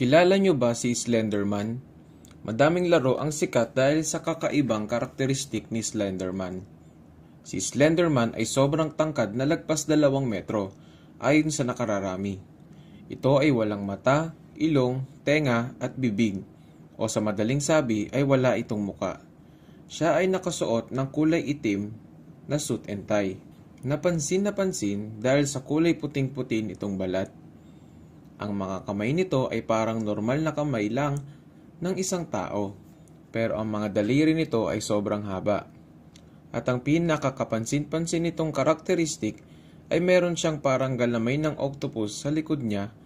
Kilala nyo ba si Slenderman? Madaming laro ang sikat dahil sa kakaibang karakteristik ni Slenderman. Si Slenderman ay sobrang tangkad na lagpas 2 metro ayon sa nakararami. Ito ay walang mata, ilong, tenga at bibig, o sa madaling sabi ay wala itong muka. Siya ay nakasuot ng kulay itim na suit and tie. Napansin dahil sa kulay puting-puti nitong balat. Ang mga kamay nito ay parang normal na kamay lang ng isang tao, pero ang mga daliri nito ay sobrang haba. At ang pinakakapansin-pansin nitong karakteristik ay meron siyang parang galamay ng octopus sa likod niya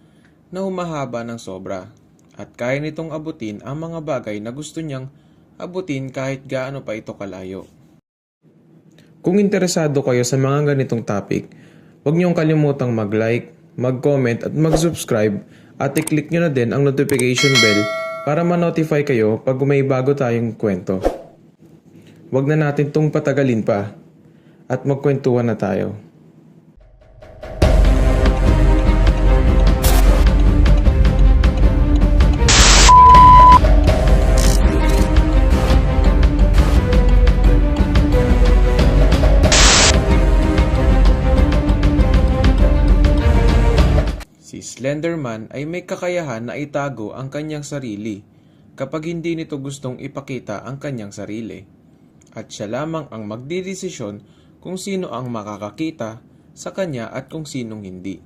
na humahaba ng sobra. At kaya nitong abutin ang mga bagay na gusto niyang abutin kahit gaano pa ito kalayo. Kung interesado kayo sa mga ganitong topic, huwag niyong kalimutang mag-like, mag-comment at mag-subscribe at i-click nyo na din ang notification bell para ma-notify kayo pag may bago tayong kwento. Huwag na natin tong patagalin pa at magkwentuhan na tayo. Si Slenderman ay may kakayahan na itago ang kanyang sarili kapag hindi nito gustong ipakita ang kanyang sarili. At siya lamang ang magdidesisyon kung sino ang makakakita sa kanya at kung sinong hindi.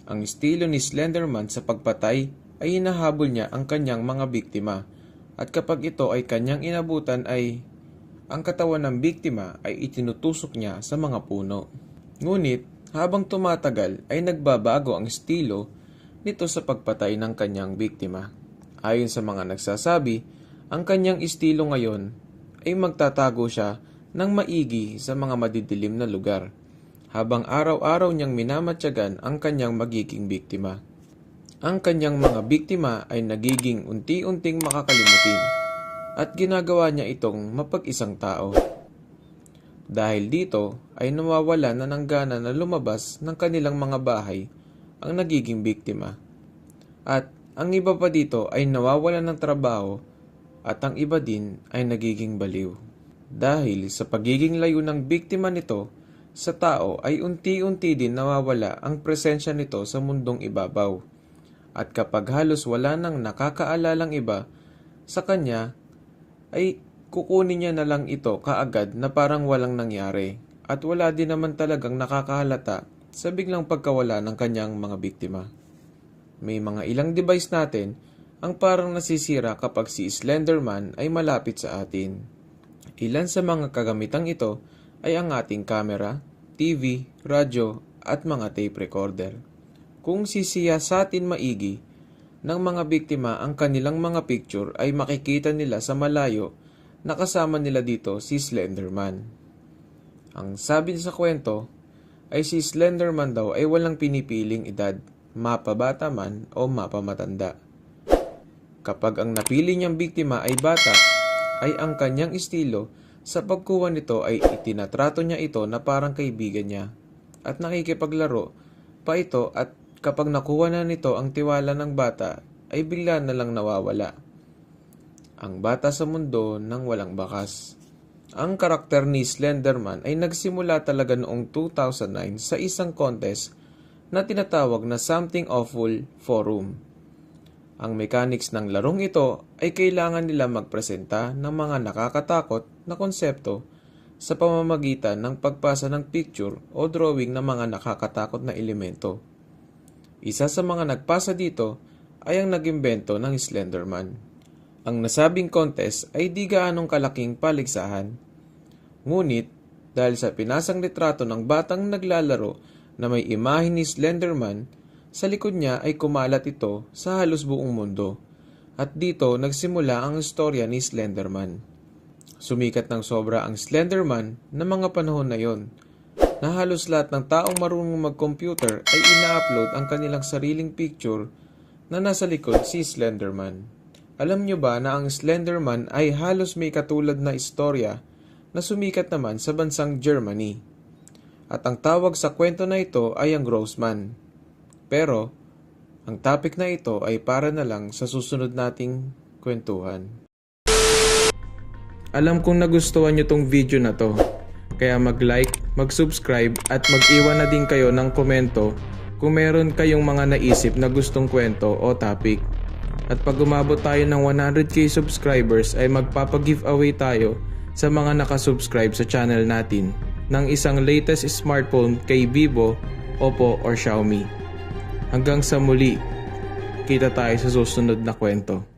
Ang estilo ni Slenderman sa pagpatay ay hinahabol niya ang kanyang mga biktima. At kapag ito ay kanyang inabutan ay ang katawan ng biktima ay itinutusok niya sa mga puno. Ngunit habang tumatagal ay nagbabago ang estilo nito sa pagpatay ng kanyang biktima. Ayon sa mga nagsasabi, ang kanyang estilo ngayon ay magtatago siya ng maigi sa mga madidilim na lugar, habang araw-araw niyang minamatyagan ang kanyang magiging biktima. Ang kanyang mga biktima ay nagiging unti-unting makakalimutin at ginagawa niya itong mapag-isang tao. Dahil dito ay nawawala na ng gana na lumabas ng kanilang mga bahay ang nagiging biktima. At ang iba pa dito ay nawawala ng trabaho at ang iba din ay nagiging baliw. Dahil sa pagiging layo ng biktima nito sa tao ay unti-unti din nawawala ang presensya nito sa mundong ibabaw. At kapag halos wala nang nakakaalalang iba sa kanya ay kukunin niya na lang ito kaagad na parang walang nangyari at wala din naman talagang nakakahalata sa biglang pagkawala ng kanyang mga biktima. May mga ilang device natin ang parang nasisira kapag si Slenderman ay malapit sa atin. Ilan sa mga kagamitang ito ay ang ating camera, TV, radyo at mga tape recorder. Kung sisiyasatin maigi ng mga biktima ang kanilang mga picture ay makikita nila sa malayo nakasama nila dito si Slenderman. Ang sabi sa kwento ay si Slenderman daw ay walang pinipiling edad, mapabata man o mapamatanda. Kapag ang napili niyang biktima ay bata, ay ang kanyang estilo sa pagkuha nito ay itinatrato niya ito na parang kaibigan niya at nakikipaglaro pa ito, at kapag nakuha na nito ang tiwala ng bata ay bigla na lang nawawala. Ang bata sa mundo ng walang bakas. Ang karakter ni Slenderman ay nagsimula talaga noong 2009 sa isang contest na tinatawag na Something Awful Forum. Ang mechanics ng larong ito ay kailangan nila magpresenta ng mga nakakatakot na konsepto sa pamamagitan ng pagpasa ng picture o drawing ng mga nakakatakot na elemento. Isa sa mga nagpasa dito ay ang nag-imbento ng Slenderman. Ang nasabing contest ay di gaanong kalaking paligsahan. Ngunit, dahil sa pinasang litrato ng batang naglalaro na may imahe ni Slenderman, sa likod niya ay kumalat ito sa halos buong mundo. At dito nagsimula ang istorya ni Slenderman. Sumikat ng sobra ang Slenderman na mga panahon na yon, na halos lahat ng taong marunong mag-computer ay ina-upload ang kanilang sariling picture na nasa likod si Slenderman. Alam nyo ba na ang Slenderman ay halos may katulad na istorya na sumikat naman sa bansang Germany? At ang tawag sa kwento na ito ay ang Grossman. Pero, Ang topic na ito ay para na lang sa susunod nating kwentuhan. Alam kong nagustuhan nyo tong video na to, kaya mag-like, mag-subscribe at mag-iwan na din kayo ng komento kung meron kayong mga naisip na gustong kwento o topic. At pag umabot tayo ng 100k subscribers ay magpapag-giveaway tayo sa mga nakasubscribe sa channel natin ng isang latest smartphone kay Vivo, Oppo or Xiaomi. Hanggang sa muli, kita tayo sa susunod na kwento.